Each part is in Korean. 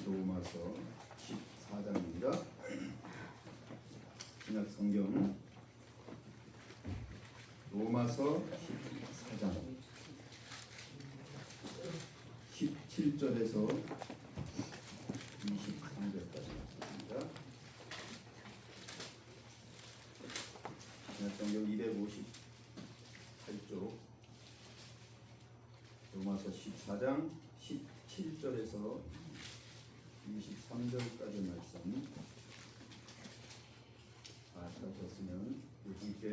로마서 14장입니다. 신약 성경 로마서 14장 17절에서 23절까지 말씀입니다. 신약 성경 258쪽 로마서 14장 17절에서 23절까지 말씀 찾으셨으면 함께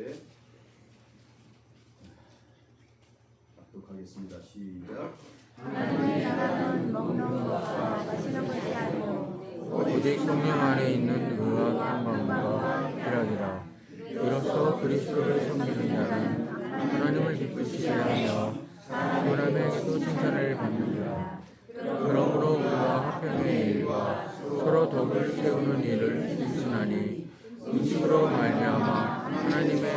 낭독하겠습니다. 시작. 하나님의 나라는 먹는 것과 마시는 것이 아니고 오직 성령 안에 있는 의와 평강과 희락이라. 이로써 그리스도를 섬기는 자는 하나님을 기쁘시게 하며 사람에게도 칭찬을 받느니라. 그러므로 우리와 화평의 일과 서로 덕을 세우는 일을 일순하니 음식으로 말미암아 하나님의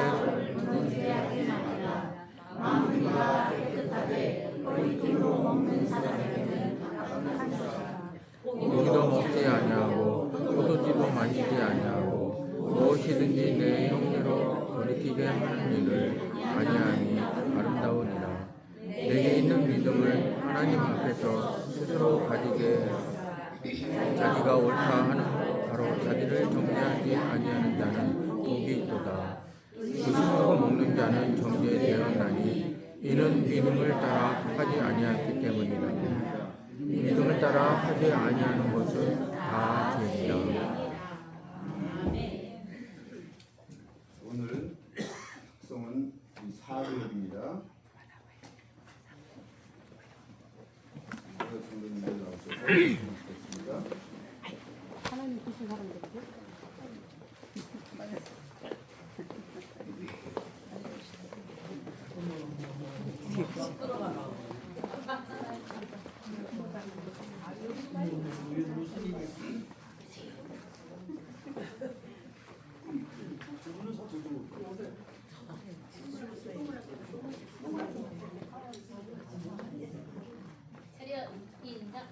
마음과 깨끗하게 거리끼로 먹는 사람에게는 합당한 것이다. 고기도 먹지 아니하고 포도주도 마시지 아니하고 무엇이든지 내 형제로 거리끼게 하는 일을 아니하니 아름다우니라. 내게 있는 믿음을 하나님 앞에서 스스로 가지게 자기가 옳다 하는 바로 자기를 정죄하지 아니하는 자는 복이 있도다. 의심하고 먹는 자는 정죄에 되었나니 이는 믿음을 따라 하지 아니하기 때문이라. 믿음을 따라 하지 아니하는 것은 다 죄이다. 오늘 특성은 사도입니다. 성도님들 나오셔서 말씀하시겠습니다. 하나님 계신 사람들이죠? 차렷 인사.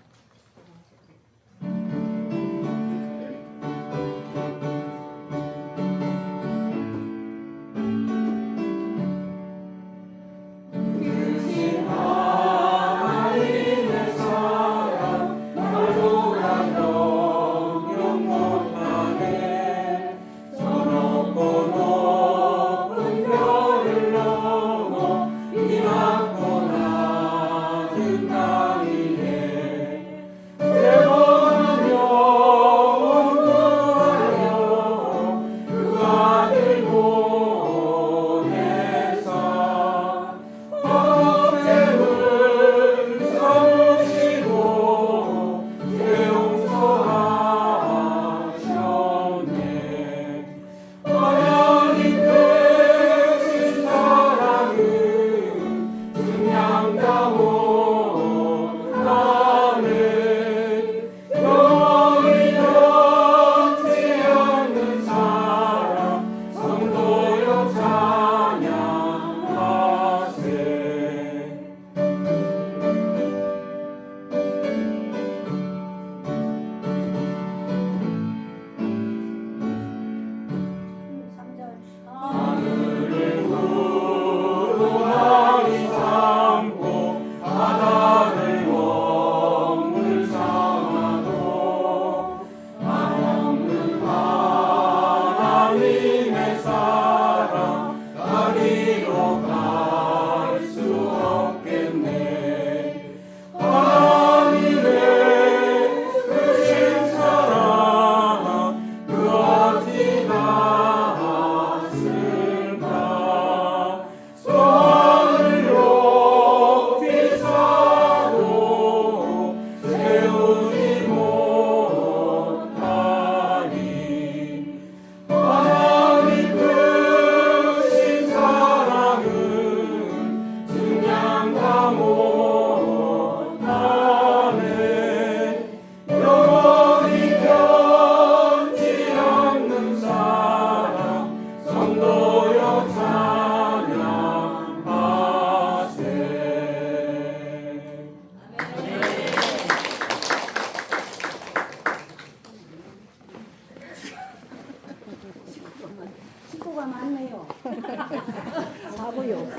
사고요.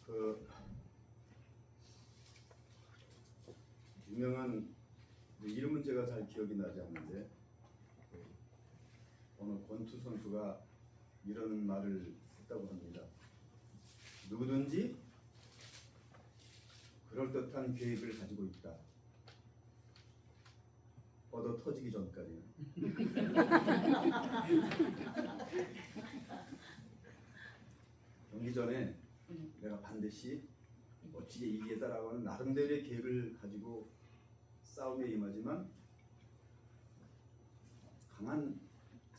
그 유명한 이름은 제가 잘 기억이 나지 않는데 어느 권투 선수가 이런 말을 했다고 합니다. 누구든지 그럴듯한 계획을 가지고 있다. 얻어 터지기 전까지는. 경기 전에 내가 반드시 멋지게 이기겠다라고 하는 나름대로의 계획을 가지고 싸움에 임하지만 강한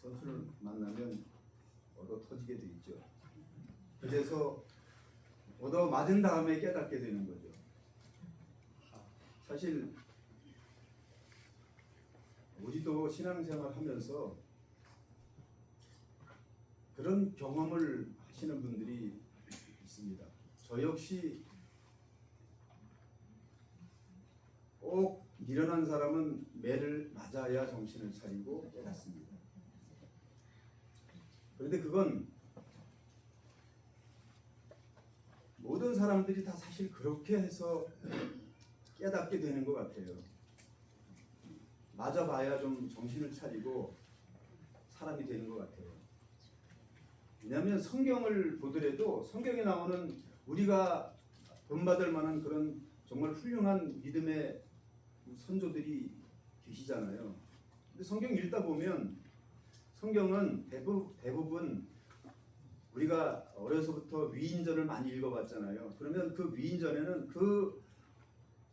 선수를 만나면 얻어 터지게 돼 있죠. 그래서 얻어 맞은 다음에 깨닫게 되는 거죠. 사실 우리도 신앙생활 하면서 그런 경험을 하시는 분들이 있습니다. 저 역시 꼭 미련한 사람은 매를 맞아야 정신을 차리고 깨닫습니다. 그런데 그건 모든 사람들이 다 사실 그렇게 해서 깨닫게 되는 것 같아요. 맞아봐야 좀 정신을 차리고 사람이 되는 것 같아요. 왜냐하면 성경을 보더라도 성경에 나오는 우리가 본받을 만한 그런 정말 훌륭한 믿음의 선조들이 계시잖아요. 근데 성경 읽다 보면 성경은 대부분 우리가 어려서부터 위인전을 많이 읽어봤잖아요. 그러면 그 위인전에는 그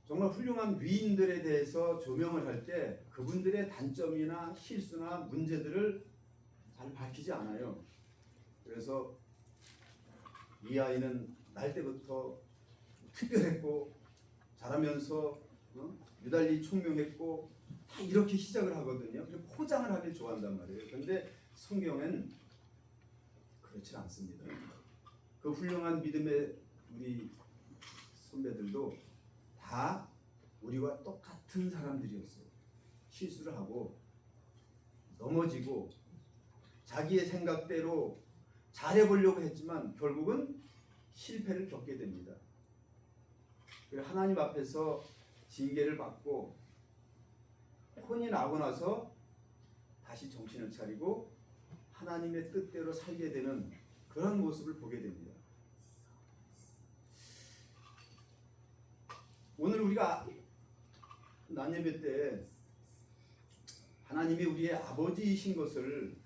정말 훌륭한 위인들에 대해서 조명을 할 때 그분들의 단점이나 실수나 문제들을 잘 밝히지 않아요. 그래서 이 아이는 날 때부터 특별했고 잘하면서 유달리 총명했고 다 이렇게 시작을 하거든요. 그리고 포장을 하길 좋아한단 말이에요. 그런데 성경은 그렇지 않습니다. 그 훌륭한 믿음의 우리 선배들도 다 우리와 똑같은 사람들이었어요. 실수를 하고 넘어지고 자기의 생각대로 잘해보려고 했지만 결국은 실패를 겪게 됩니다. 그리고 하나님 앞에서 징계를 받고 혼이 나고 나서 다시 정신을 차리고 하나님의 뜻대로 살게 되는 그런 모습을 보게 됩니다. 오늘 우리가 난예배 때 하나님이 우리의 아버지이신 것을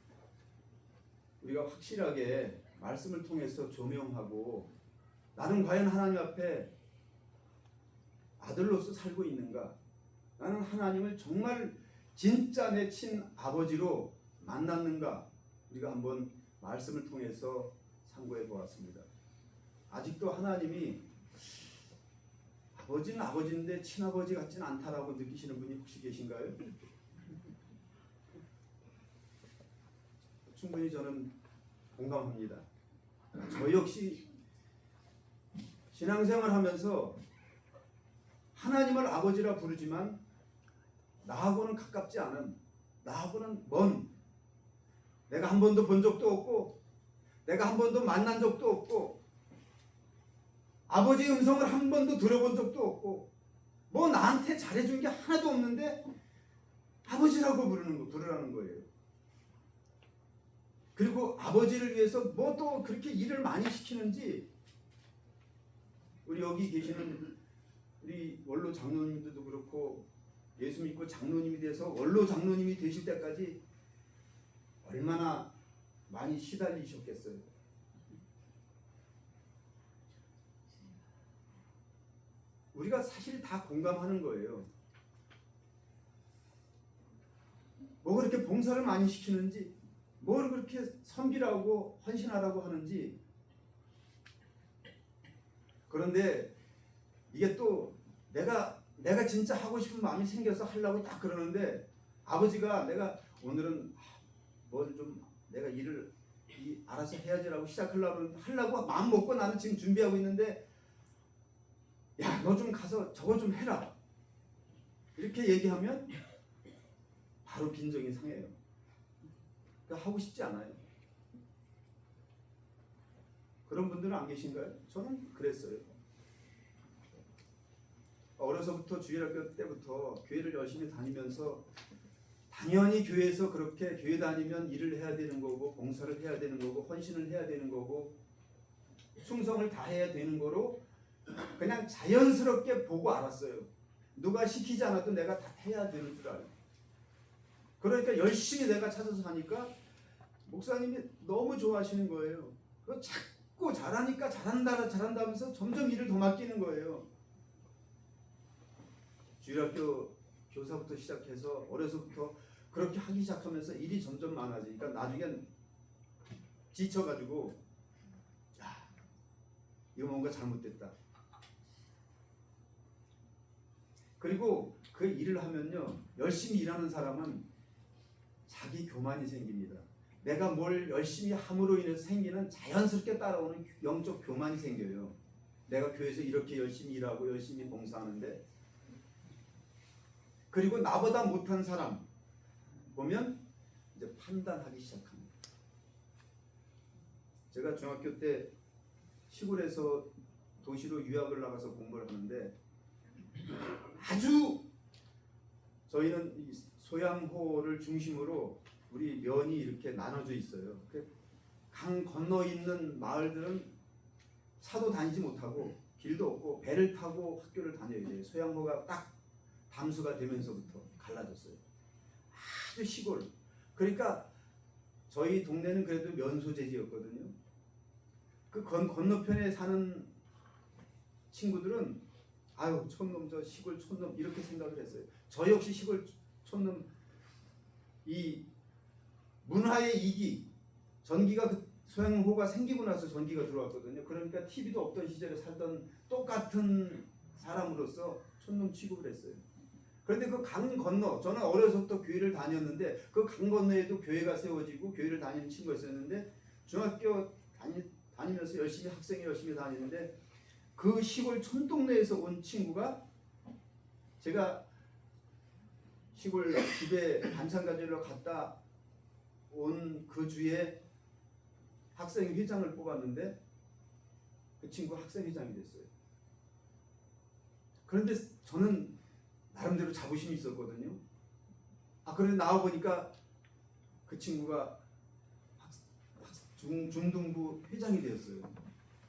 우리가 확실하게 말씀을 통해서 조명하고 나는 과연 하나님 앞에 아들로서 살고 있는가? 나는 하나님을 정말 진짜 내 친아버지로 만났는가? 우리가 한번 말씀을 통해서 상고해 보았습니다. 아직도 하나님이 아버지는 아버지인데 친아버지 같지는 않다라고 느끼시는 분이 혹시 계신가요? 충분히 저는 공감합니다. 저 역시 신앙생활 하면서 하나님을 아버지라 부르지만 나하고는 가깝지 않은, 나하고는 먼, 내가 한 번도 본 적도 없고 내가 한 번도 만난 적도 없고 아버지의 음성을 한 번도 들어본 적도 없고 뭐 나한테 잘해준 게 하나도 없는데 아버지라고 부르라는 거예요. 그리고 아버지를 위해서 뭐 또 그렇게 일을 많이 시키는지 우리 여기 계시는 우리 원로 장로님들도 그렇고 예수 믿고 장로님이 돼서 원로 장로님이 되실 때까지 얼마나 많이 시달리셨겠어요. 우리가 사실 다 공감하는 거예요. 뭐 그렇게 봉사를 많이 시키는지 뭘 그렇게 섬기라고 헌신하라고 하는지. 그런데 이게 또 내가 진짜 하고 싶은 마음이 생겨서 하려고 딱 그러는데 아버지가 내가 오늘은 뭘 좀 일을 알아서 해야지라고 하려고 마음 먹고 나는 지금 준비하고 있는데 야, 너 좀 가서 저거 좀 해라. 이렇게 얘기하면 바로 빈정이 상해요. 그러니까 하고 싶지 않아요. 그런 분들은 안 계신가요? 저는 그랬어요. 어려서부터 주일학교 때부터 교회를 열심히 다니면서 당연히 교회에서 그렇게 교회 다니면 일을 해야 되는 거고 봉사를 해야 되는 거고 헌신을 해야 되는 거고 충성을 다해야 되는 거로 그냥 자연스럽게 보고 알았어요. 누가 시키지 않아도 내가 다 해야 되는 줄 알아요. 그러니까 열심히 내가 찾아서 하니까 목사님이 너무 좋아하시는 거예요. 그거 자꾸 잘하니까 잘한다면서 점점 일을 더 맡기는 거예요. 주일학교 교사부터 시작해서 어려서부터 그렇게 하기 시작하면서 일이 점점 많아지니까 나중엔 지쳐가지고 야, 이거 뭔가 잘못됐다. 그리고 그 일을 하면요, 열심히 일하는 사람은 자기 교만이 생깁니다. 내가 뭘 열심히 함으로 인해서 생기는 자연스럽게 따라오는 영적 교만이 생겨요. 내가 교회에서 이렇게 열심히 일하고 열심히 봉사하는데, 그리고 나보다 못한 사람 보면 이제 판단하기 시작합니다. 제가 중학교 때 시골에서 도시로 유학을 나가서 공부를 하는데 아주 저희는 이 소양호를 중심으로 우리 면이 이렇게 나눠져 있어요. 강 건너 있는 마을들은 차도 다니지 못하고 길도 없고 배를 타고 학교를 다녀야 돼요. 소양호가 딱 담수가 되면서부터 갈라졌어요. 아주 시골. 그러니까 저희 동네는 그래도 면소재지였거든요. 그 건너편에 사는 친구들은 아유 촌놈, 저 시골 촌놈 이렇게 생각을 했어요. 저 역시 시골 촌놈. 이 문화의 이기, 전기가 그 소양호가 생기고 나서 전기가 들어왔거든요. 그러니까 TV도 없던 시절에 살던 똑같은 사람으로서 촌놈 취급을 했어요. 그런데 그 강 건너, 저는 어려서부터 교회를 다녔는데 그 강 건너에도 교회가 세워지고 교회를 다니는 친구가 있었는데 중학교 다니면서 학생이 열심히 다니는데 그 시골 촌동네에서 온 친구가 제가 시골 집에 반찬 가지러 갔다 온 그 주에 학생회장을 뽑았는데 그 친구가 학생회장이 됐어요. 그런데 저는 나름대로 자부심이 있었거든요. 그런데 나와보니까 그 친구가 중등부 회장이 되었어요.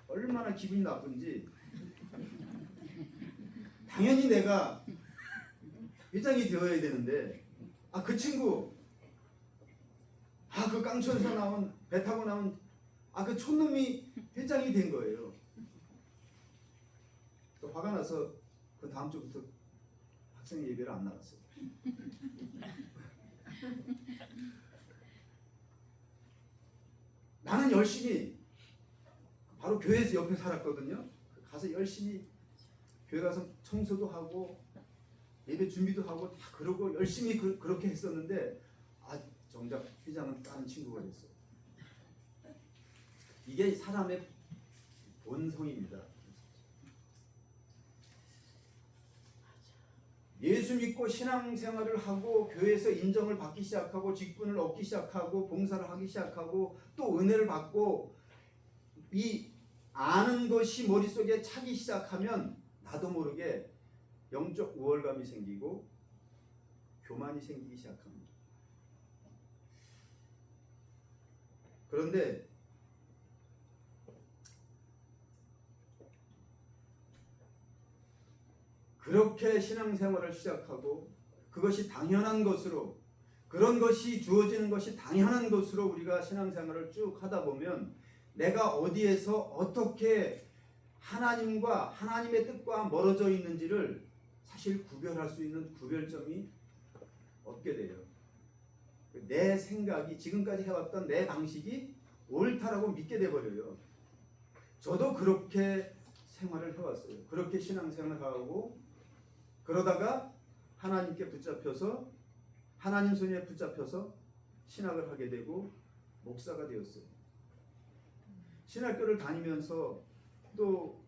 얼마나 기분이 나쁜지. 당연히 내가 회장이 되어야 되는데 그 친구 그 깡촌에서 나온 배 타고 나온 그 촌놈이 회장이 된 거예요. 또 화가 나서 그 다음 주부터 학생 예배를 안 나갔어요. 나는 열심히 바로 교회에서 옆에 살았거든요. 가서 열심히 교회 가서 청소도 하고 예배 준비도 하고 다 그러고 열심히 그렇게 했었는데 정작 회장은 다른 친구가 됐어요. 이게 사람의 본성입니다. 예수 믿고 신앙생활을 하고 교회에서 인정을 받기 시작하고 직분을 얻기 시작하고 봉사를 하기 시작하고 또 은혜를 받고 이 아는 것이 머릿속에 차기 시작하면 나도 모르게 영적 우월감이 생기고 교만이 생기기 시작합니다. 그런데 그렇게 신앙생활을 시작하고 그것이 당연한 것으로, 그런 것이 주어지는 것이 당연한 것으로 우리가 신앙생활을 쭉 하다 보면 내가 어디에서 어떻게 하나님과 하나님의 뜻과 멀어져 있는지를 사실 구별할 수 있는 구별점이 없게 돼요. 내 생각이 지금까지 해왔던 내 방식이 옳다라고 믿게 돼버려요. 저도 그렇게 생활을 해왔어요. 그렇게 신앙생활을 하고 그러다가 하나님께 붙잡혀서 하나님 손에 붙잡혀서 신학을 하게 되고 목사가 되었어요. 신학교를 다니면서 또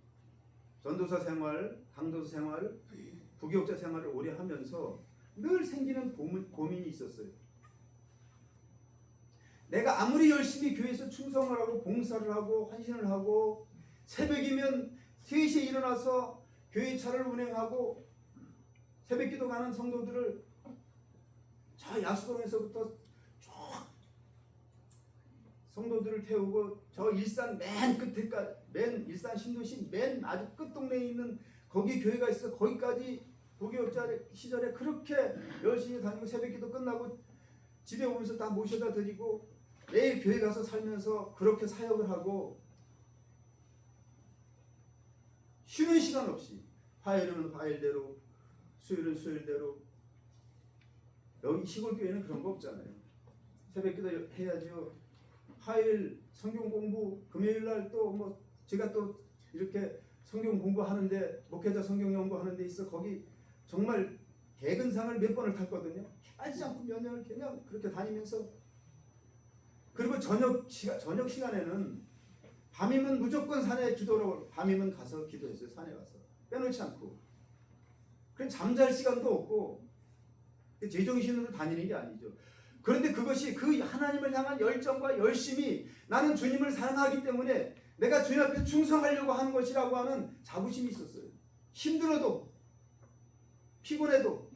전도사 생활, 강도사 생활, 부교육자 생활을 오래 하면서 늘 생기는 고민이 있었어요. 내가 아무리 열심히 교회에서 충성을 하고 봉사를 하고 헌신을 하고 새벽이면 3시에 일어나서 교회 차를 운행하고 새벽기도 가는 성도들을 저 야수동에서부터 쭉 성도들을 태우고 저 일산 맨 끝에까지, 맨 일산 신도시 맨 아주 끝 동네에 있는 거기 교회가 있어. 거기까지 부교육자 시절에 그렇게 열심히 다니고 새벽기도 끝나고 집에 오면서 다 모셔다 드리고 매일 교회 가서 살면서 그렇게 사역을 하고 쉬는 시간 없이 화요일은 화요일대로 수요일은 수요일대로. 여기 시골 교회는 그런 거 없잖아요. 새벽기도 해야죠. 화요일 성경 공부, 금요일 날 또 뭐 제가 또 이렇게 성경 공부하는데 목회자 성경 연구하는 데 있어. 거기 정말 개근상을 몇 번을 탔거든요. 빠지지 않고 몇 년을 그냥 그렇게 다니면서. 그리고 저녁 시간에는 밤이면 무조건 산에 기도로, 밤이면 가서 기도했어요. 산에 가서 빼놓지 않고. 그럼 잠잘 시간도 없고 제정신으로 다니는 게 아니죠. 그런데 그것이 그 하나님을 향한 열정과 열심이 나는 주님을 사랑하기 때문에 내가 주님 앞에 충성하려고 하는 것이라고 하는 자부심이 있었어요. 힘들어도 피곤해도.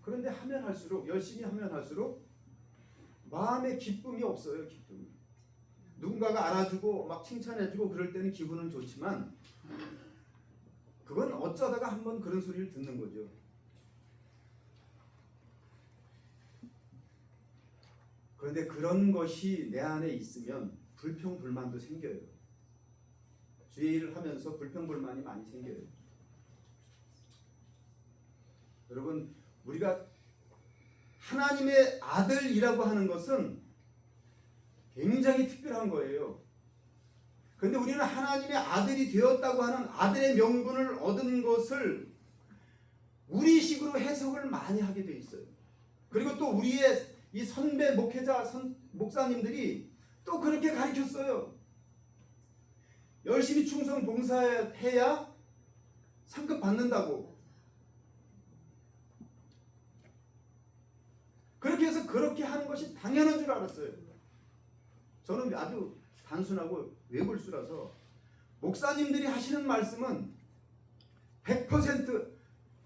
그런데 하면 할수록, 열심히 하면 할수록 마음에 기쁨이 없어요. 기쁨이. 누군가가 알아주고 막 칭찬해주고 그럴 때는 기분은 좋지만 그건 어쩌다가 한번 그런 소리를 듣는 거죠. 그런데 그런 것이 내 안에 있으면 불평불만도 생겨요. 주의 일을 하면서 불평불만이 많이 생겨요. 여러분, 우리가 하나님의 아들이라고 하는 것은 굉장히 특별한 거예요. 그런데 우리는 하나님의 아들이 되었다고 하는 아들의 명분을 얻은 것을 우리식으로 해석을 많이 하게 돼 있어요. 그리고 또 우리의 이 선배 목회자 목사님들이 또 그렇게 가르쳤어요. 열심히 충성 봉사해야 상급 받는다고. 그렇게 해서 그렇게 하는 것이 당연한 줄 알았어요. 저는 아주 단순하고 외골수라서 목사님들이 하시는 말씀은 100%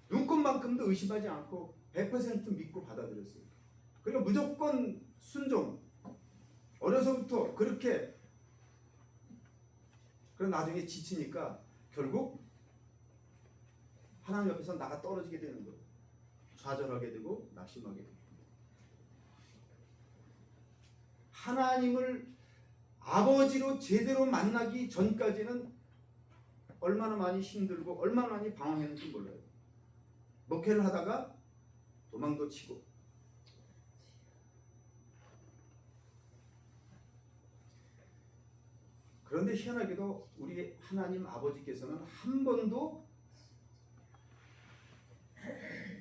눈꽃만큼도 의심하지 않고 100% 믿고 받아들였어요. 그리고 무조건 순종. 어려서부터 그렇게. 그럼 나중에 지치니까 결국 하나님 옆에서 나가 떨어지게 되는 거예요. 좌절하게 되고 낙심하게 되고. 하나님을 아버지로 제대로 만나기 전까지는 얼마나 많이 힘들고 얼마나 많이 방황했는지 몰라요. 목회를 하다가 도망도 치고. 그런데 희한하게도 우리 하나님 아버지께서는 한 번도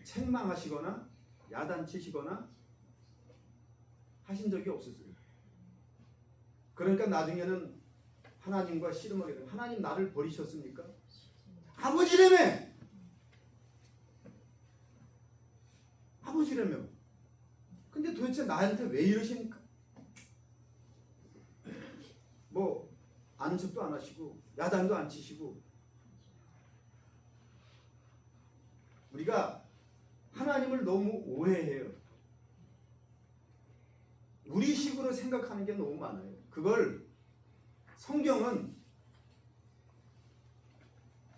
책망하시거나 야단치시거나 하신 적이 없었어요. 그러니까 나중에는 하나님과 씨름하게 되면 하나님 나를 버리셨습니까? 아버지라며! 아버지라며! 근데 도대체 나한테 왜 이러십니까? 뭐 아는 척도 안 하시고 야단도 안 치시고. 우리가 하나님을 너무 오해해요. 우리식으로 생각하는 게 너무 많아요. 그걸 성경은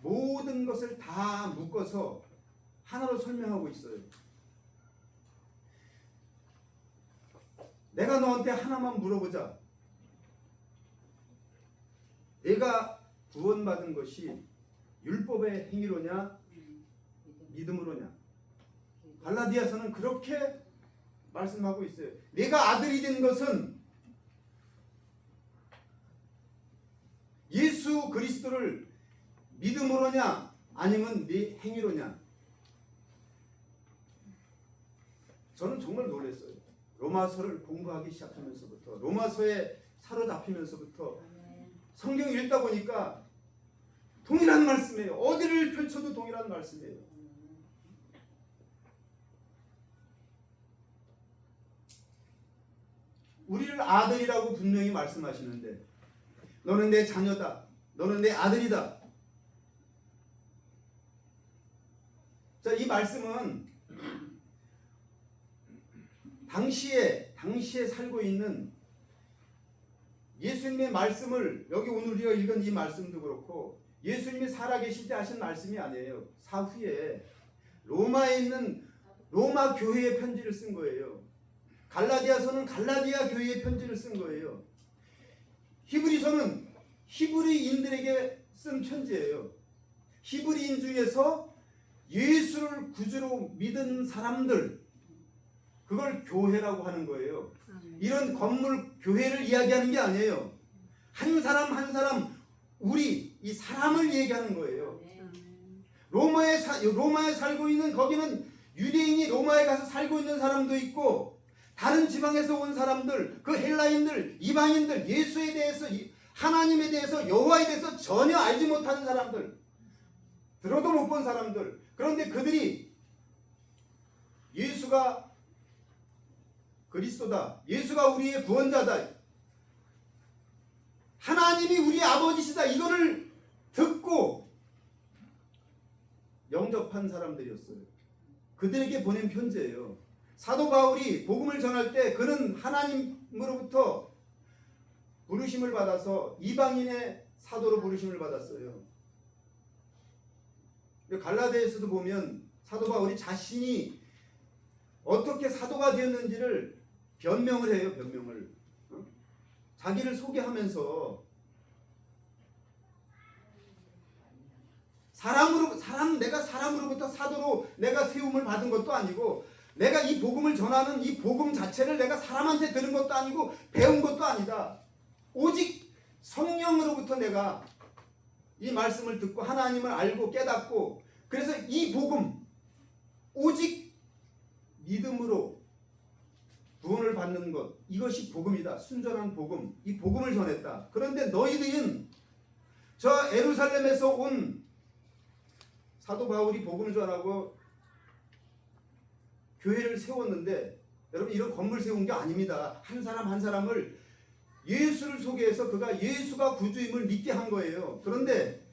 모든 것을 다 묶어서 하나로 설명하고 있어요. 내가 너한테 하나만 물어보자. 내가 구원받은 것이 율법의 행위로냐 믿음으로냐. 갈라디아서는 그렇게 말씀하고 있어요. 내가 아들이 된 것은 예수 그리스도를 믿음으로냐 아니면 네 행위로냐. 저는 정말 놀랐어요. 로마서를 공부하기 시작하면서부터, 로마서에 사로잡히면서부터 성경 읽다 보니까 동일한 말씀이에요. 어디를 펼쳐도 동일한 말씀이에요. 우리를 아들이라고 분명히 말씀하시는데, 너는 내 자녀다, 너는 내 아들이다. 자, 이 말씀은 당시에 살고 있는 예수님의 말씀을, 여기 오늘 우리가 읽은 이 말씀도 그렇고 예수님이 살아계실 때 하신 말씀이 아니에요. 사후에 로마에 있는 로마 교회에 편지를 쓴 거예요. 갈라디아서는 갈라디아 교회에 편지를 쓴 거예요. 히브리서는 히브리인들에게 쓴 편지예요. 히브리인 중에서 예수를 구주로 믿은 사람들, 그걸 교회라고 하는 거예요. 이런 건물 교회를 이야기하는 게 아니에요. 한 사람 한 사람, 우리 이 사람을 얘기하는 거예요. 로마에 살고 있는, 거기는 유대인이 로마에 가서 살고 있는 사람도 있고, 다른 지방에서 온 사람들, 그 헬라인들, 이방인들, 예수에 대해서, 하나님에 대해서, 여호와에 대해서 전혀 알지 못하는 사람들, 들어도 못 본 사람들. 그런데 그들이 예수가 그리스도다, 예수가 우리의 구원자다, 하나님이 우리 아버지시다, 이거를 듣고 영접한 사람들이었어요. 그들에게 보낸 편지예요. 사도 바울이 복음을 전할 때 그는 하나님으로부터 부르심을 받아서 이방인의 사도로 부르심을 받았어요. 갈라디아에서도 보면 사도 바울이 자신이 어떻게 사도가 되었는지를 변명을 해요. 변명을. 자기를 소개하면서 내가 사람으로부터 사도로 내가 세움을 받은 것도 아니고, 내가 이 복음을 전하는 이 복음 자체를 내가 사람한테 들은 것도 아니고 배운 것도 아니다. 오직 성령으로부터 내가 이 말씀을 듣고 하나님을 알고 깨닫고, 그래서 이 복음, 오직 믿음으로 구원을 받는 것, 이것이 복음이다. 순전한 복음, 이 복음을 전했다. 그런데 너희들은, 저 예루살렘에서 온 사도 바울이 복음을 전하고 교회를 세웠는데, 여러분 이런 건물 세운 게 아닙니다. 한 사람 한 사람을 예수를 소개해서 그가 예수가 구주임을 믿게 한 거예요. 그런데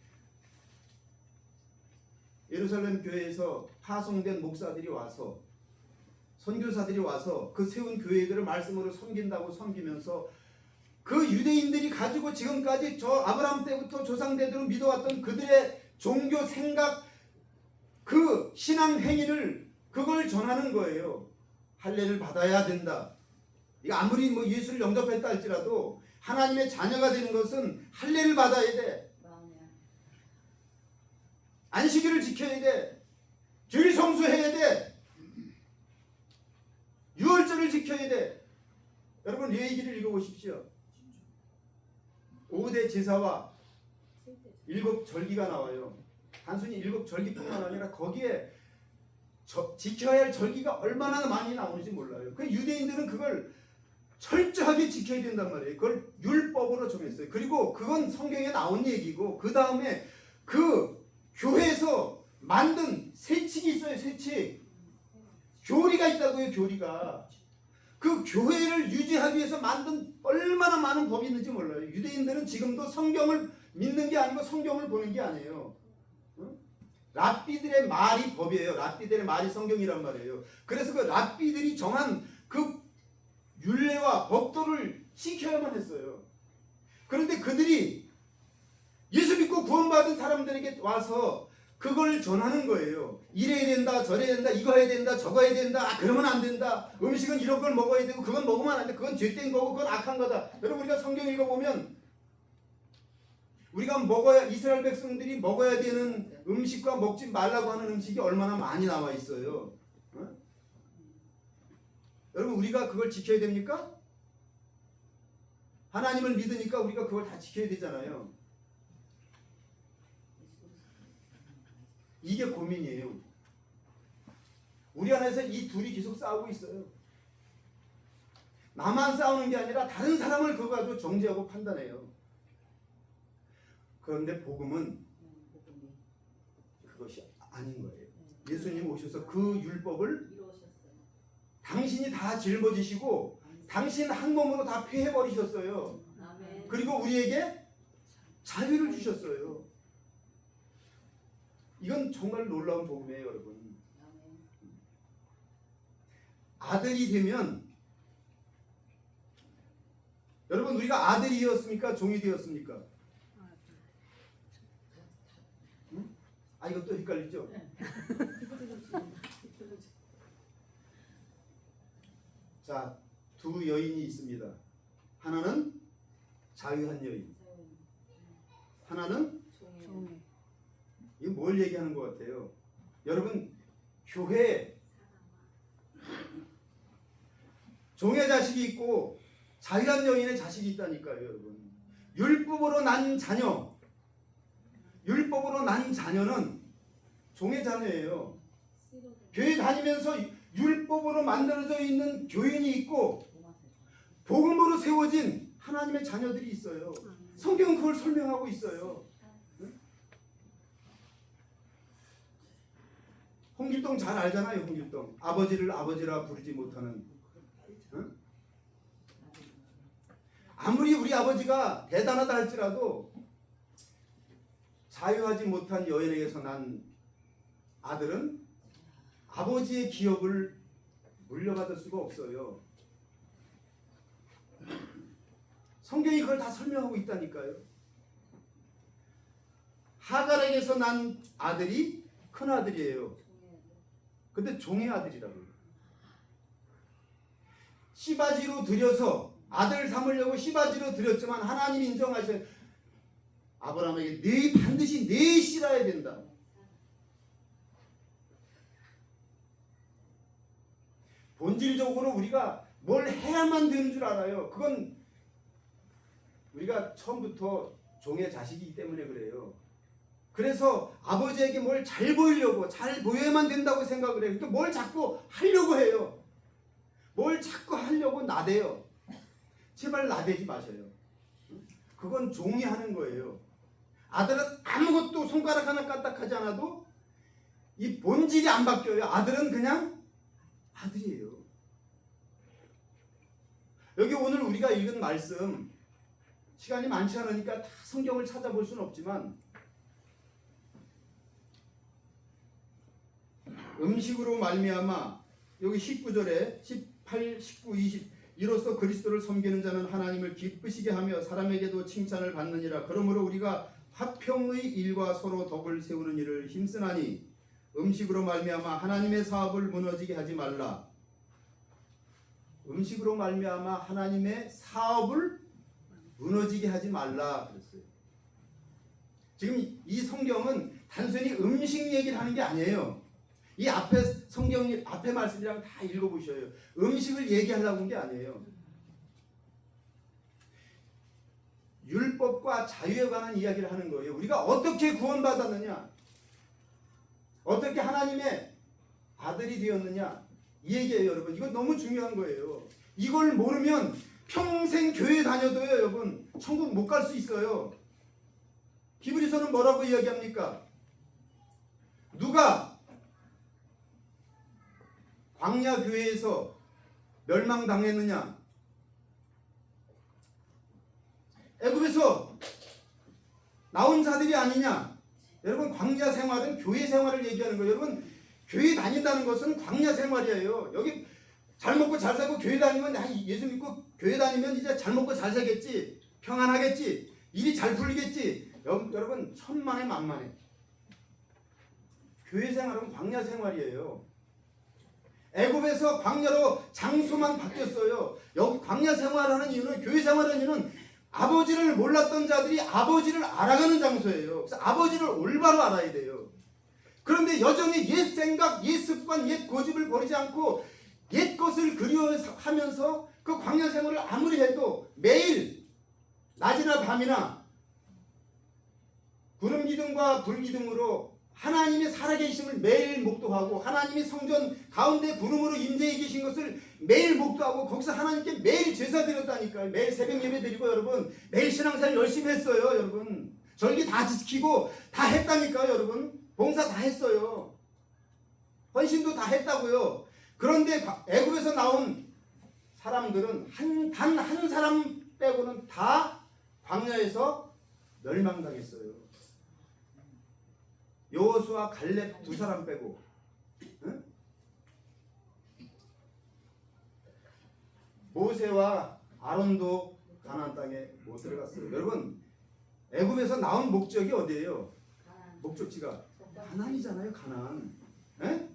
예루살렘 교회에서 파송된 목사들이 와서, 선교사들이 와서 그 세운 교회들을 말씀으로 섬긴다고 섬기면서, 그 유대인들이 가지고 지금까지 저 아브라함 때부터 조상대대로 믿어왔던 그들의 종교 생각, 그 신앙 행위를, 그걸 전하는 거예요. 할례를 받아야 된다. 이거 아무리 뭐 예수를 영접했다 할지라도 하나님의 자녀가 되는 것은 할례를 받아야 돼. 안식일을 지켜야 돼. 주일 성수해야 돼. 유월절을 지켜야 돼. 여러분 레위기를 읽어보십시오. 5대 제사와 7 절기가 나와요. 단순히 7 절기뿐만 아니라 거기에 지켜야 할 절기가 얼마나 많이 나오는지 몰라요. 그 유대인들은 그걸 철저하게 지켜야 된단 말이에요. 그걸 율법으로 정했어요. 그리고 그건 성경에 나온 얘기고, 그 다음에 그 교회에서 만든 세칙이 있어요. 세칙. 교리가 있다고요. 교리가. 그 교회를 유지하기 위해서 만든 얼마나 많은 법이 있는지 몰라요. 유대인들은 지금도 성경을 믿는 게 아니고 성경을 보는 게 아니에요. 랍비들의 말이 법이에요. 랍비들의 말이 성경이란 말이에요. 그래서 그 랍비들이 정한 그 율례와 법도를 지켜야만 했어요. 그런데 그들이 예수 믿고 구원받은 사람들에게 와서 그걸 전하는 거예요. 이래야 된다, 저래야 된다, 이거 해야 된다, 저거 해야 된다, 그러면 안 된다, 음식은 이런 걸 먹어야 되고 그건 먹으면 안 돼, 그건 죄된 거고 그건 악한 거다. 여러분 우리가 성경 읽어보면 우리가 먹어야, 이스라엘 백성들이 먹어야 되는 음식과 먹지 말라고 하는 음식이 얼마나 많이 나와 있어요. 어? 여러분 우리가 그걸 지켜야 됩니까? 하나님을 믿으니까 우리가 그걸 다 지켜야 되잖아요. 이게 고민이에요. 우리 안에서 이 둘이 계속 싸우고 있어요. 나만 싸우는 게 아니라 다른 사람을 그거 가지고 정죄하고 판단해요. 그런데 복음은 그것이 아닌 거예요. 예수님 오셔서 그 율법을 당신이 다 짊어지시고 당신 한 몸으로 다 폐해버리셨어요. 그리고 우리에게 자유를 주셨어요. 이건 정말 놀라운 복음이에요, 여러분. 아들이 되면 여러분 우리가 아들이었습니까? 종이 되었습니까? 응? 아 이것도 헷갈리죠? 자, 두 여인이 있습니다. 하나는 자유한 여인, 하나는 이거 뭘 얘기하는 것 같아요? 여러분 교회에 종의 자식이 있고 자유한 여인의 자식이 있다니까요, 여러분. 율법으로 난 자녀, 율법으로 난 자녀는 종의 자녀예요. 교회 다니면서 율법으로 만들어져 있는 교인이 있고 복음으로 세워진 하나님의 자녀들이 있어요. 성경은 그걸 설명하고 있어요. 홍길동 잘 알잖아요. 홍길동 아버지를 아버지라 부르지 못하는. 응? 아무리 우리 아버지가 대단하다 할지라도 자유하지 못한 여인에게서 난 아들은 아버지의 기업을 물려받을 수가 없어요. 성경이 그걸 다 설명하고 있다니까요. 하갈에게서 난 아들이 큰 아들이에요. 근데 종의 아들이라고요. 씨바지로 들여서 아들 삼으려고 씨바지로 들였지만 하나님이 인정하셔요. 아브라함에게 네 반드시 네 씨라야 된다. 본질적으로 우리가 뭘 해야만 되는 줄 알아요. 그건 우리가 처음부터 종의 자식이기 때문에 그래요. 그래서 아버지에게 뭘 잘 보이려고, 잘 보여야만 된다고 생각을 해요. 그러니까 뭘 자꾸 하려고 해요. 뭘 자꾸 하려고 나대요. 제발 나대지 마셔요. 그건 종이 하는 거예요. 아들은 아무것도 손가락 하나 까딱하지 않아도 이 본질이 안 바뀌어요. 아들은 그냥 아들이에요. 여기 오늘 우리가 읽은 말씀, 시간이 많지 않으니까 다 성경을 찾아볼 수는 없지만 음식으로 말미암아 여기 19절에 18, 19, 20 이로써 그리스도를 섬기는 자는 하나님을 기쁘시게 하며 사람에게도 칭찬을 받느니라. 그러므로 우리가 화평의 일과 서로 덕을 세우는 일을 힘쓰나니 음식으로 말미암아 하나님의 사업을 무너지게 하지 말라. 음식으로 말미암아 하나님의 사업을 무너지게 하지 말라 그랬어요. 지금 이 성경은 단순히 음식 얘기를 하는 게 아니에요. 이 앞에 성경 앞에 말씀이랑 다 읽어보셔요. 음식을 얘기하려고 한 게 아니에요. 율법과 자유에 관한 이야기를 하는 거예요. 우리가 어떻게 구원받았느냐, 어떻게 하나님의 아들이 되었느냐, 이 얘기예요, 여러분. 이거 너무 중요한 거예요. 이걸 모르면 평생 교회 다녀도요, 여러분, 천국 못 갈 수 있어요. 히브리서는 뭐라고 이야기합니까? 누가 광야 교회에서 멸망당했느냐? 애굽에서 나온 자들이 아니냐? 여러분, 광야 생활은 교회 생활을 얘기하는 거예요. 여러분, 교회 다닌다는 것은 광야 생활이에요. 여기 잘 먹고 잘 살고 교회 다니면, 예수 믿고 교회 다니면 이제 잘 먹고 잘 살겠지, 평안하겠지, 일이 잘 풀리겠지. 여러분, 천만에 만만해. 교회 생활은 광야 생활이에요. 애굽에서 광야로 장소만 바뀌었어요. 여기 광야 생활하는 이유는, 교회 생활하는 이유는 아버지를 몰랐던 자들이 아버지를 알아가는 장소예요. 그래서 아버지를 올바로 알아야 돼요. 그런데 여전히 옛 생각, 옛 습관, 옛 고집을 버리지 않고 옛 것을 그리워하면서 그 광야 생활을 아무리 해도 매일 낮이나 밤이나 구름 기둥과 불 기둥으로 하나님의 살아계심을 매일 목도하고 하나님이 성전 가운데 구름으로 임재해 계신 것을 매일 목도하고 거기서 하나님께 매일 제사 드렸다니까요. 매일 새벽 예배 드리고 여러분 매일 신앙생활 열심히 했어요. 여러분 절기 다 지키고 다 했다니까요. 여러분 봉사 다 했어요. 헌신도 다 했다고요. 그런데 애굽에서 나온 사람들은 단 한 사람 빼고는 다 광야에서 멸망당했어요. 여호수아 갈렙 두 사람 빼고. 응? 모세와 아론도 가나안 땅에 못 들어갔어요. 여러분 애굽에서 나온 목적이 어디예요? 목적지가 가나안이잖아요. 가나안. 에?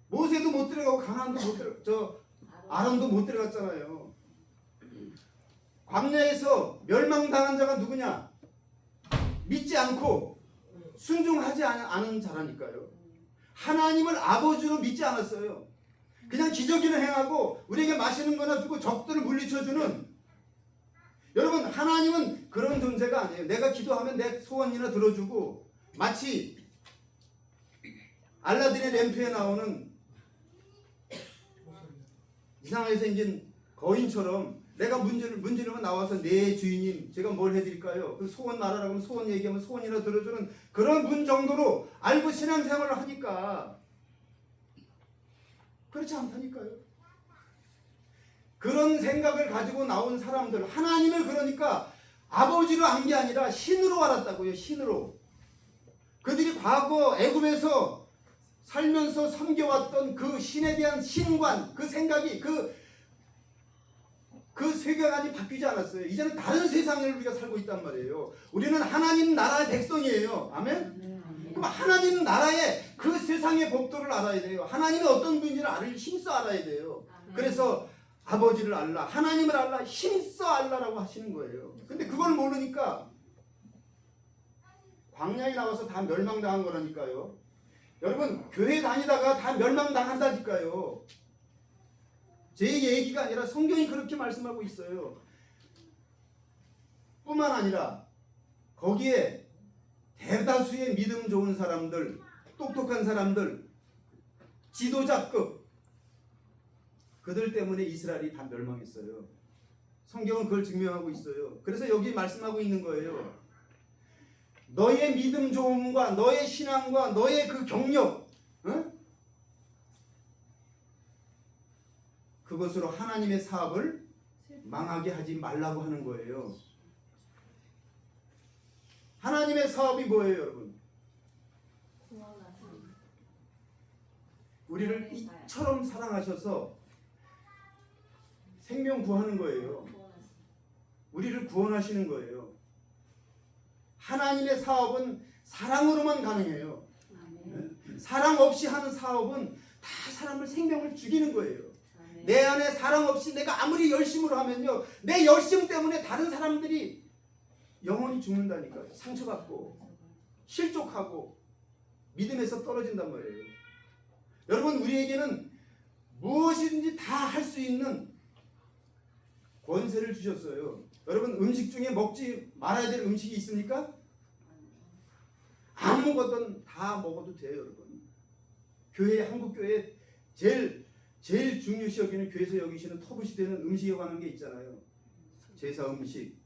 모세도 못 들어가고 가나안도 못 들어 아론도 못 들어갔잖아요. 광야에서 멸망당한 자가 누구냐? 믿지 않고 순종하지 않은 자라니까요. 하나님을 아버지로 믿지 않았어요. 그냥 기저귀를 행하고 우리에게 마시는 거나 주고 적들을 물리쳐주는. 여러분 하나님은 그런 존재가 아니에요. 내가 기도하면 내 소원이나 들어주고 마치 알라딘의 램프에 나오는 이상하게 생긴 거인처럼 내가 문지르면 나와서 네 주인님 제가 뭘 해드릴까요? 그 소원 말하라고 하면 소원 얘기하면 소원이나 들어주는 그런 분 정도로 알고 신앙생활을 하니까 그렇지 않다니까요. 그런 생각을 가지고 나온 사람들 하나님을 그러니까 아버지로 안 게 아니라 신으로 알았다고요. 신으로. 그들이 과거 애굽에서 살면서 섬겨왔던 그 신에 대한 신관, 그 생각이 그 세계관이 바뀌지 않았어요. 이제는 다른 세상을 우리가 살고 있단 말이에요. 우리는 하나님 나라의 백성이에요. 아멘? 그럼 하나님 나라의 그 세상의 법도를 알아야 돼요. 하나님이 어떤 분인지를 힘써 알아야 돼요. 그래서 아버지를 알라, 하나님을 알라, 힘써 알라라고 하시는 거예요. 근데 그걸 모르니까 광야에 나와서 다 멸망당한 거라니까요. 여러분 교회 다니다가 다 멸망당한다니까요. 제 얘기가 아니라 성경이 그렇게 말씀하고 있어요. 뿐만 아니라 거기에 대다수의 믿음 좋은 사람들, 똑똑한 사람들, 지도자급 그들 때문에 이스라엘이 다 멸망했어요. 성경은 그걸 증명하고 있어요. 그래서 여기 말씀하고 있는 거예요. 너의 믿음 좋음과 너의 신앙과 너의 그 경력, 응? 그것으로 하나님의 사업을 망하게 하지 말라고 하는 거예요. 하나님의 사업이 뭐예요, 여러분? 우리를 이처럼 사랑하셔서 생명 구하는 거예요. 우리를 구원하시는 거예요. 하나님의 사업은 사랑으로만 가능해요. 사랑 없이 하는 사업은 다 사람을 생명을 죽이는 거예요. 내 안에 사랑 없이 내가 아무리 열심으로 하면요, 내 열심 때문에 다른 사람들이 영원히 죽는다니까요. 상처받고 실족하고 믿음에서 떨어진단 말이에요. 여러분 우리에게는 무엇이든지 다 할 수 있는 권세를 주셨어요. 여러분 음식 중에 먹지 말아야 될 음식이 있습니까? 아무것도 다 먹어도 돼요. 여러분 교회, 한국교회 제일 중요시 여기는 교회에서 여기시는 터부시 되는 음식에 관한 게 있잖아요. 제사 음식,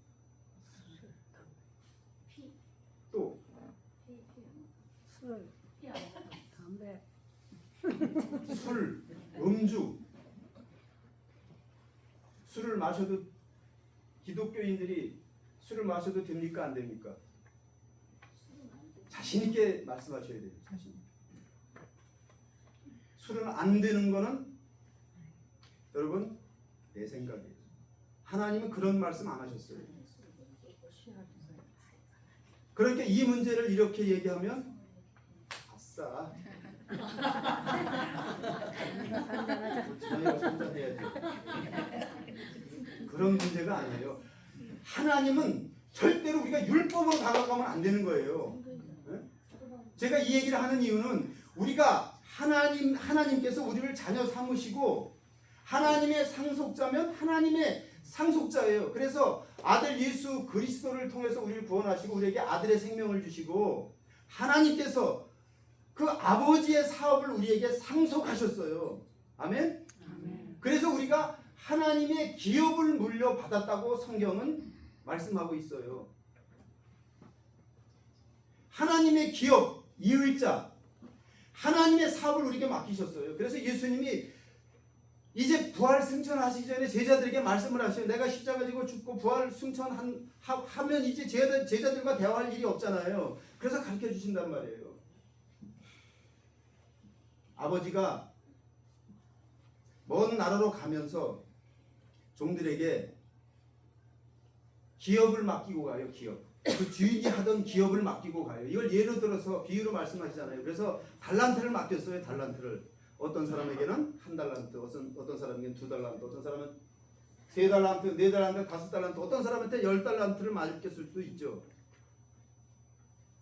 또 술, 담배, 술, 음주. 술을 마셔도 기독교인들이 술을 마셔도 됩니까? 안 됩니까? 자신 있게 말씀하셔야 돼요. 자신 있게. 술은 안 되는 거는 여러분 내 생각이에요. 하나님은 그런 말씀 안 하셨어요. 그러니까 이 문제를 이렇게 얘기하면 아싸 저희가 선전해야 돼. 그런 문제가 아니에요. 하나님은 절대로 우리가 율법으로 다가가면 안 되는 거예요. 제가 이 얘기를 하는 이유는 우리가 하나님께서 우리를 자녀 삼으시고 하나님의 상속자면 하나님의 상속자예요. 그래서 아들 예수 그리스도를 통해서 우리를 구원하시고 우리에게 아들의 생명을 주시고 하나님께서 그 아버지의 사업을 우리에게 상속하셨어요. 아멘? 그래서 우리가 하나님의 기업을 물려받았다고 성경은 말씀하고 있어요. 하나님의 기업, 이의자, 하나님의 사업을 우리에게 맡기셨어요. 그래서 예수님이 이제 부활 승천하시기 전에 제자들에게 말씀을 하셔요. 내가 십자가 지고 죽고 부활 승천하면 이제 제자들과 대화할 일이 없잖아요. 그래서 가르쳐 주신단 말이에요. 아버지가 먼 나라로 가면서 종들에게 기업을 맡기고 가요. 기업. 그 주인이 하던 기업을 맡기고 가요. 이걸 예로 들어서 비유로 말씀하시잖아요. 그래서 달란트를 맡겼어요. 달란트를. 어떤 사람에게는 1달란트, 어떤 사람에게는 2달란트, 어떤 사람은 3달란트, 4달란트, 5달란트, 어떤 사람한테 10달란트를 맡겼을 수도 있죠.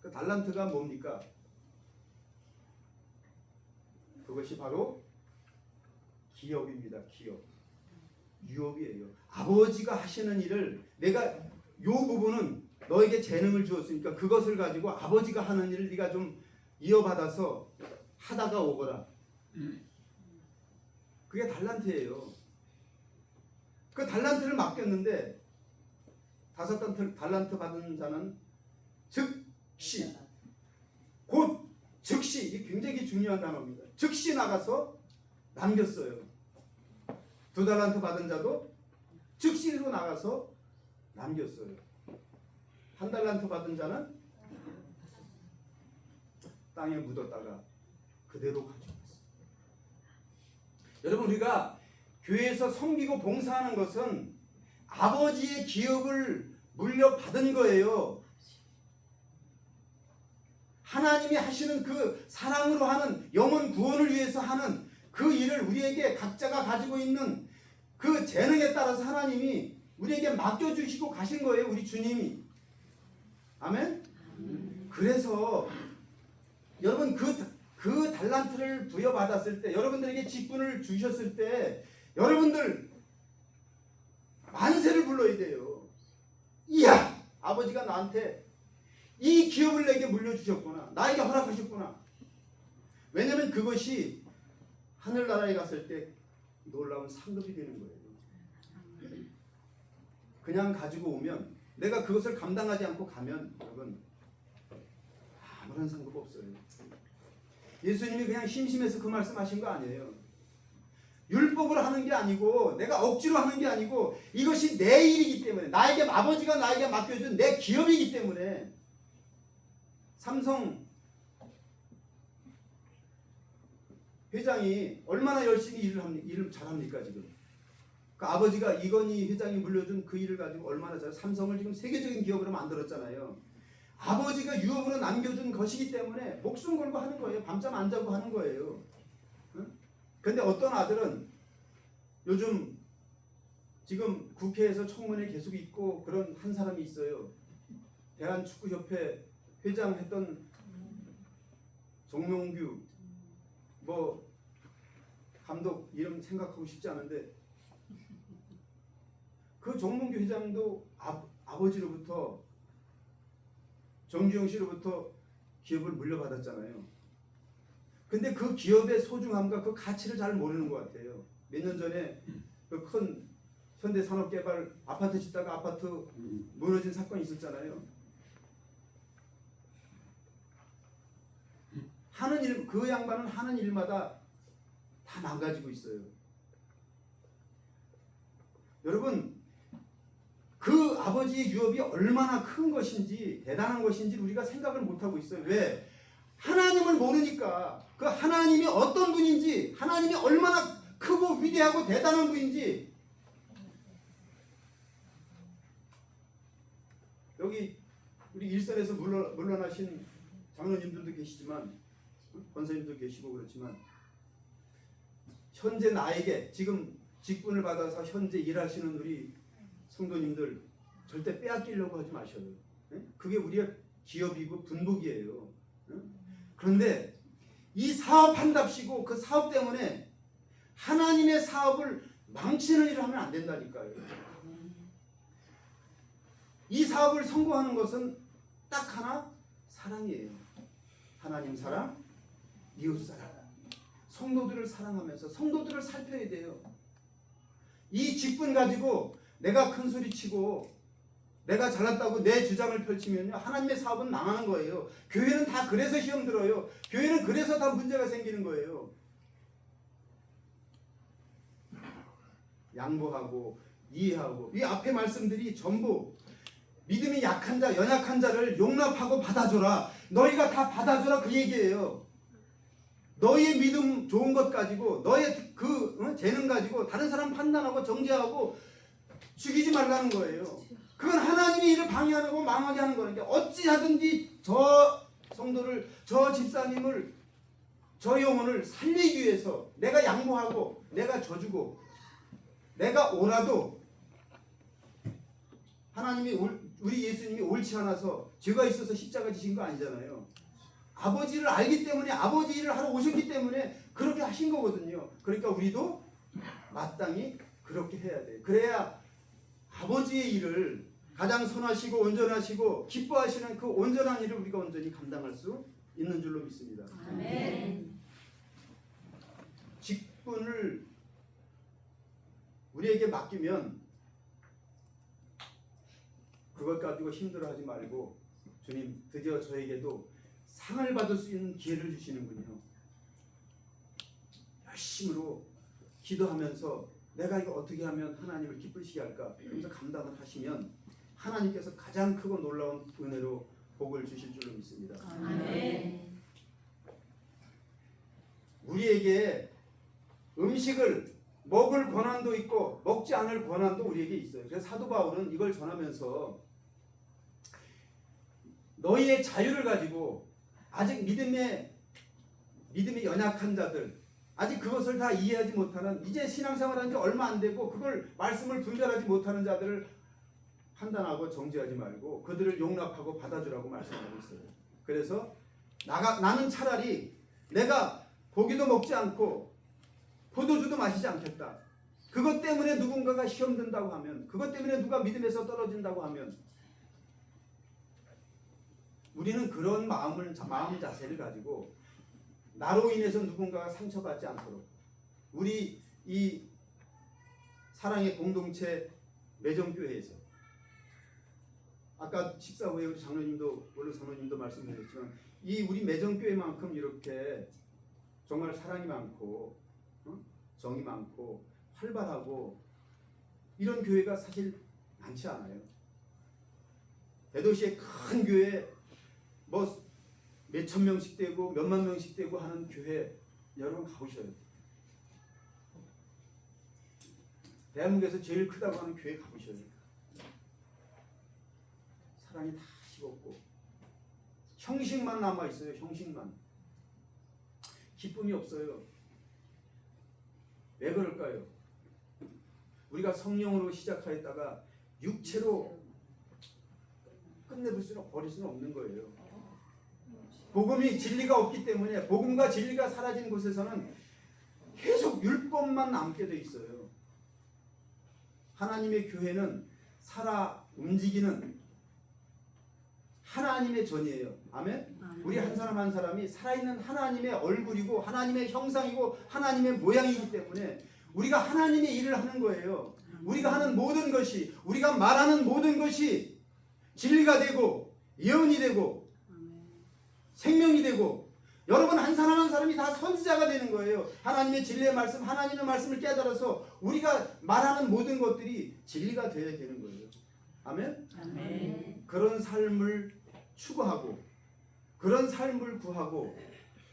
그 달란트가 뭡니까? 그것이 바로 기업입니다. 기업. 유업이에요. 아버지가 하시는 일을 내가 요 부분은 너에게 재능을 주었으니까 그것을 가지고 아버지가 하는 일을 네가 좀 이어받아서 하다가 오거라. 그게 달란트예요. 그 달란트를 맡겼는데 5달란트 받은 자는 즉시 곧 즉시 이게 굉장히 중요한 단어입니다. 즉시 나가서 남겼어요. 2달란트 받은 자도 즉시로 나가서 남겼어요. 1달란트 받은 자는 땅에 묻었다가 그대로 가져갔어요. 여러분 우리가 교회에서 섬기고 봉사하는 것은 아버지의 기업을 물려받은 거예요. 하나님이 하시는 그 사랑으로 하는 영혼 구원을 위해서 하는 그 일을 우리에게 각자가 가지고 있는 그 재능에 따라서 하나님이 우리에게 맡겨주시고 가신 거예요. 우리 주님이. 아멘? 그래서 여러분 그 달란트를 부여받았을 때 여러분들에게 직분을 주셨을 때 여러분들 만세를 불러야 돼요. 이야! 아버지가 나한테 이 기업을 내게 물려주셨구나. 나에게 허락하셨구나. 왜냐하면 그것이 하늘나라에 갔을 때 놀라운 상급이 되는 거예요. 그냥 가지고 오면 내가 그것을 감당하지 않고 가면 여러분 아무런 상급 없어요. 예수님이 그냥 심심해서 그 말씀하신 거 아니에요. 율법으로 하는 게 아니고 내가 억지로 하는 게 아니고 이것이 내 일이기 때문에 아버지가 나에게 맡겨준 내 기업이기 때문에 삼성 회장이 얼마나 열심히 일을 잘합니까 지금. 그 아버지가 이건희 회장이 물려준 그 일을 가지고 얼마나 잘 삼성을 지금 세계적인 기업으로 만들었잖아요. 아버지가 유업으로 남겨준 것이기 때문에 목숨 걸고 하는 거예요. 밤잠 안 자고 하는 거예요. 근데 어떤 아들은 요즘 지금 국회에서 청문회 계속 있고 그런 한 사람이 있어요. 대한축구협회 회장 했던 정명규 뭐 감독 이름 생각하고 싶지 않은데 그 정몽규 회장도 아버지로부터 정주영 씨로부터 기업을 물려받았잖아요. 근데 그 기업의 소중함과 그 가치를 잘 모르는 것 같아요. 몇 년 전에 그 큰 현대산업개발 아파트 짓다가 아파트 무너진 사건이 있었잖아요. 하는 일, 그 양반은 하는 일마다 다 망가지고 있어요. 여러분 그 아버지의 유업이 얼마나 큰 것인지 대단한 것인지 우리가 생각을 못하고 있어요. 왜? 하나님을 모르니까 그 하나님이 어떤 분인지 하나님이 얼마나 크고 위대하고 대단한 분인지 여기 우리 일선에서 물러나신 장로님들도 계시지만 권사님도 계시고 그렇지만 현재 나에게 지금 직분을 받아서 현재 일하시는 우리 성도님들 절대 빼앗기려고 하지 마셔요. 그게 우리의 기업이고 분복이에요. 그런데 이 사업한답시고 그 사업 때문에 하나님의 사업을 망치는 일을 하면 안 된다니까요. 이 사업을 성공하는 것은 딱 하나, 사랑이에요. 하나님 사랑, 이웃 사랑. 성도들을 사랑하면서 성도들을 살펴야 돼요. 이 직분 가지고 내가 큰 소리 치고 내가 잘났다고 내 주장을 펼치면요, 하나님의 사업은 망하는 거예요. 교회는 다 그래서 시험 들어요. 교회는 그래서 다 문제가 생기는 거예요. 양보하고 이해하고, 이 앞에 말씀들이 전부 믿음이 약한 자, 연약한 자를 용납하고 받아줘라. 너희가 다 받아줘라, 그 얘기예요. 너희의 믿음 좋은 것 가지고, 너의 그 재능 가지고 다른 사람 판단하고 정죄하고 죽이지 말라는 거예요. 그건 하나님의 일을 방해하는 거, 망하게 하는 거니까 어찌하든지 저 성도를, 저 집사님을, 저 영혼을 살리기 위해서 내가 양보하고 내가 져주고 내가 오라도, 하나님이 우리 예수님이 옳지 않아서 죄가 있어서 십자가 지신 거 아니잖아요. 아버지를 알기 때문에, 아버지 일을 하러 오셨기 때문에 그렇게 하신 거거든요. 그러니까 우리도 마땅히 그렇게 해야 돼요. 그래야 아버지의 일을, 가장 선하시고 온전하시고 기뻐하시는 그 온전한 일을 우리가 온전히 감당할 수 있는 줄로 믿습니다. 아멘. 직분을 우리에게 맡기면 그것 가지고 힘들어하지 말고, 주님 드디어 저에게도 상을 받을 수 있는 기회를 주시는군요. 열심으로 기도하면서 내가 이거 어떻게 하면 하나님을 기쁘시게 할까, 그러면서 감당을 하시면 하나님께서 가장 크고 놀라운 은혜로 복을 주실 줄로 믿습니다. 아멘. 우리에게 음식을 먹을 권한도 있고 먹지 않을 권한도 우리에게 있어요. 그래서 사도 바울은 이걸 전하면서 너희의 자유를 가지고 아직 믿음이 연약한 자들, 아직 그것을 다 이해하지 못하는, 이제 신앙생활한 지 얼마 안 되고 그걸 말씀을 분별하지 못하는 자들을 판단하고 정죄하지 말고 그들을 용납하고 받아주라고 말씀하고 있어요. 그래서 나는 차라리 내가 고기도 먹지 않고 포도주도 마시지 않겠다. 그것 때문에 누군가가 시험 든다고 하면, 그것 때문에 누가 믿음에서 떨어진다고 하면, 우리는 그런 마음 자세를 가지고 나로 인해서 누군가가 상처받지 않도록, 우리 이 사랑의 공동체 매정교회에서, 아까 식사 후에 우리 장로님도, 원로 장로님도 말씀하셨지만, 이 우리 매정교회만큼 이렇게 정말 사랑이 많고 정이 많고 활발하고 이런 교회가 사실 많지 않아요. 대도시의 큰 교회 뭐 몇천 명씩 되고 몇만 명씩 되고 하는 교회 여러분 가보셔요. 대한민국에서 제일 크다고 하는 교회 가보셔요. 사랑이 다 식었고 형식만 남아있어요. 형식만. 기쁨이 없어요. 왜 그럴까요? 우리가 성령으로 시작하였다가 육체로 버릴 수는 없는 거예요. 복음이 진리가 없기 때문에, 복음과 진리가 사라진 곳에서는 계속 율법만 남게 돼 있어요. 하나님의 교회는 살아 움직이는 하나님의 전이에요. 아멘? 우리 한 사람 한 사람이 살아있는 하나님의 얼굴이고 하나님의 형상이고 하나님의 모양이기 때문에 우리가 하나님의 일을 하는 거예요. 우리가 하는 모든 것이, 우리가 말하는 모든 것이 진리가 되고 예언이 되고 생명이 되고, 여러분 한 사람 한 사람이 다 선지자가 되는 거예요. 하나님의 진리의 말씀, 하나님의 말씀을 깨달아서 우리가 말하는 모든 것들이 진리가 되어야 되는 거예요. 아멘? 아멘. 그런 삶을 추구하고 그런 삶을 구하고,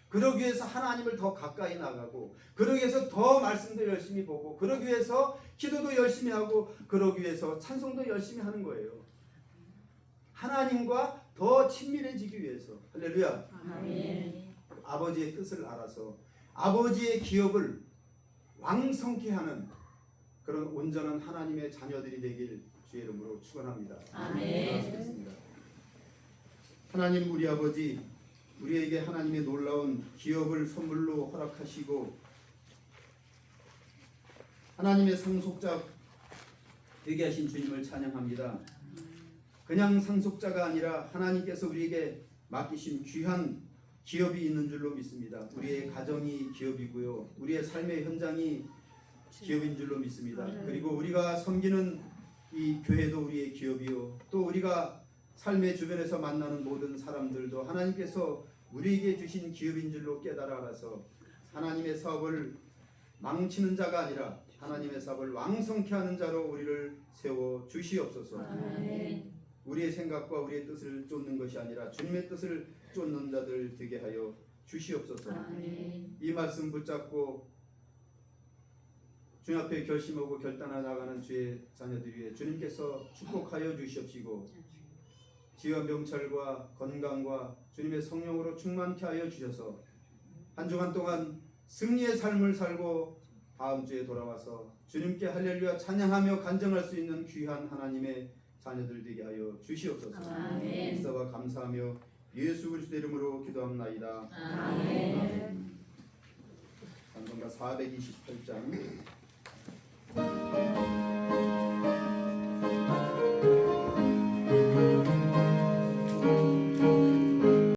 그러기 위해서 하나님을 더 가까이 나가고, 그러기 위해서 더 말씀도 열심히 보고, 그러기 위해서 기도도 열심히 하고, 그러기 위해서 찬송도 열심히 하는 거예요. 하나님과 더 친밀해지기 위해서. 할렐루야. 아멘. 아버지의 뜻을 알아서 아버지의 기업을 왕성케 하는 그런 온전한 하나님의 자녀들이 되길 주의 이름으로 축원합니다. 아멘. 하나님 우리 아버지, 우리에게 하나님의 놀라운 기업을 선물로 허락하시고 하나님의 상속자 되게 하신 주님을 찬양합니다. 그냥 상속자가 아니라 하나님께서 우리에게 맡기신 귀한 기업이 있는 줄로 믿습니다. 우리의 가정이 기업이고요. 우리의 삶의 현장이 기업인 줄로 믿습니다. 그리고 우리가 섬기는 이 교회도 우리의 기업이요. 또 우리가 삶의 주변에서 만나는 모든 사람들도 하나님께서 우리에게 주신 기업인 줄로 깨달아 알아서 하나님의 사업을 망치는 자가 아니라 하나님의 사업을 왕성케 하는 자로 우리를 세워 주시옵소서. 아멘. 우리의 생각과 우리의 뜻을 쫓는 것이 아니라 주님의 뜻을 쫓는 자들 되게 하여 주시옵소서. 아멘. 이 말씀 붙잡고 주님 앞에 결심하고 결단해 나가는 주의 자녀들 위해 주님께서 축복하여 주시옵시고 지와 명철과 건강과 주님의 성령으로 충만케 하여 주셔서 한 주간 동안 승리의 삶을 살고 다음 주에 돌아와서 주님께 할렐루야 찬양하며 간증할 수 있는 귀한 하나님의 자녀들 되게 하여 주시옵소서. 아멘. 감사와 감사하며 예수 그리스도 이름으로 기도합나이다. 아멘. 찬송가 428장